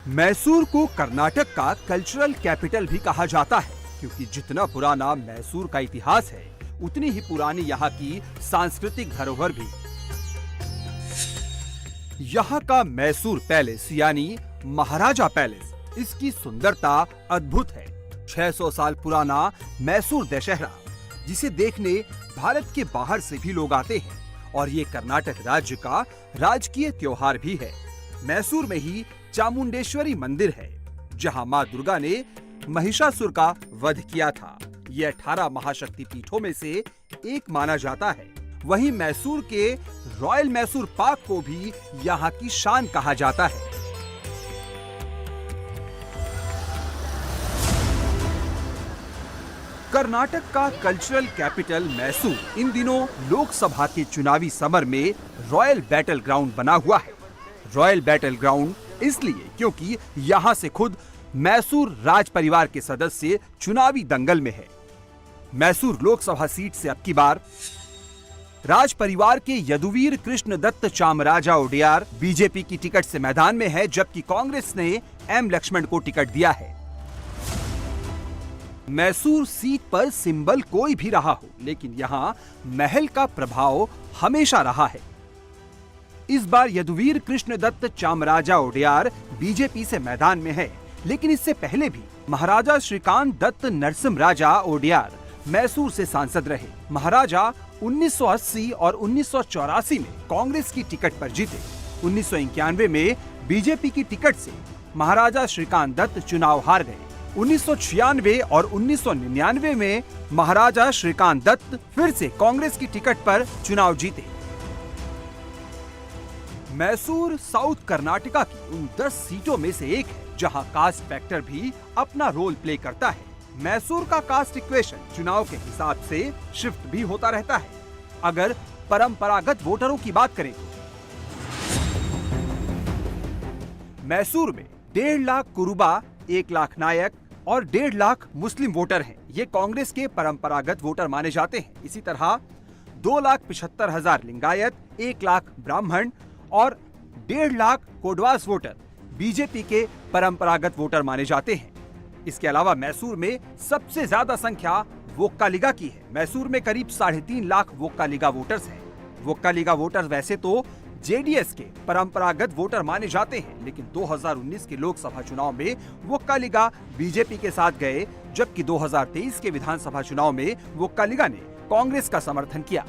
मैसूर को कर्नाटक का cultural capital भी कहा जाता है, क्योंकि जितना पुराना मैसूर का इतिहास है, उतनी ही पुरानी यहाँ की सांस्कृतिक धरोहर भी। यहाँ का मैसूर पैलेस यानी महाराजा पैलेस, इसकी सुंदरता अद्भुत है। 600 साल पुराना मैसूर दशहरा, जिसे देखने भारत के बाहर से भी लोग आते हैं, और ये कर्नाटक राज्य का राजकीय त्योहार भी है। मैसूर में ही चामुंडेश्वरी मंदिर है, जहां मां दुर्गा ने महिषासुर का वध किया था। ये 18 महाशक्ति पीठों में से एक माना जाता है। वहीं मैसूर के रॉयल मैसूर पाक को भी यहाँ की शान कहा जाता है। कर्नाटक का कल्चरल कैपिटल मैसूर इन दिनों लोकसभा के चुनावी समर में रॉयल बैटल ग्राउंड बना हुआ है। रॉयल बैटल ग्राउंड इसलिए क्योंकि यहाँ से खुद मैसूर राज परिवार के सदस्य चुनावी दंगल में है। मैसूर लोकसभा सीट से अब की बार राज परिवार के यदुवीर कृष्ण दत्त चामराजा ओडेयार बीजेपी की टिकट से मैदान में है, जबकि कांग्रेस ने एम लक्ष्मण को टिकट दिया है। मैसूर सीट पर सिंबल कोई भी रहा हो, लेकिन यहाँ महल का प्रभाव हमेशा रहा है। इस बार यदुवीर कृष्ण दत्त चामराजा ओडेयार बीजेपी से मैदान में है, लेकिन इससे पहले भी महाराजा श्रीकांत दत्त नरसिम्ह राजा ओडेयार मैसूर से सांसद रहे। महाराजा 1980 और 1984 में कांग्रेस की टिकट पर जीते। 1991 में बीजेपी की टिकट से महाराजा श्रीकांत दत्त चुनाव हार गए। 1996 और 1999 में महाराजा श्रीकांत दत्त फिर से कांग्रेस की टिकट पर चुनाव जीते। मैसूर साउथ कर्नाटका की उन 10 सीटों में से एक है, जहां कास्ट फैक्टर भी अपना रोल प्ले करता है। मैसूर का कास्ट इक्वेशन चुनाव के हिसाब से शिफ्ट भी होता रहता है। अगर परंपरागत वोटरों की बात करें, मैसूर में 1.5 लाख कुरुबा, 1 लाख नायक और 1.5 लाख मुस्लिम वोटर हैं। ये कांग्रेस के परंपरागत वोटर माने जाते हैं। इसी तरह 2,75,000 लिंगायत, 1 लाख ब्राह्मण और 1.5 लाख कोडवास वोटर बीजेपी के परंपरागत वोटर माने जाते हैं। इसके अलावा मैसूर में सबसे ज्यादा संख्या वोक्कालिगा की है। मैसूर में करीब 3.5 लाख वोक्कालिगा वोटर्स हैं। वोक्कालिगा वोटर्स वैसे तो जेडीएस के परंपरागत वोटर माने जाते हैं, लेकिन 2019 के लोकसभा चुनाव में वोक्कालिगा बीजेपी के साथ गए, जबकि 2023 के विधानसभा चुनाव में वोक्कालिगा ने कांग्रेस का समर्थन किया।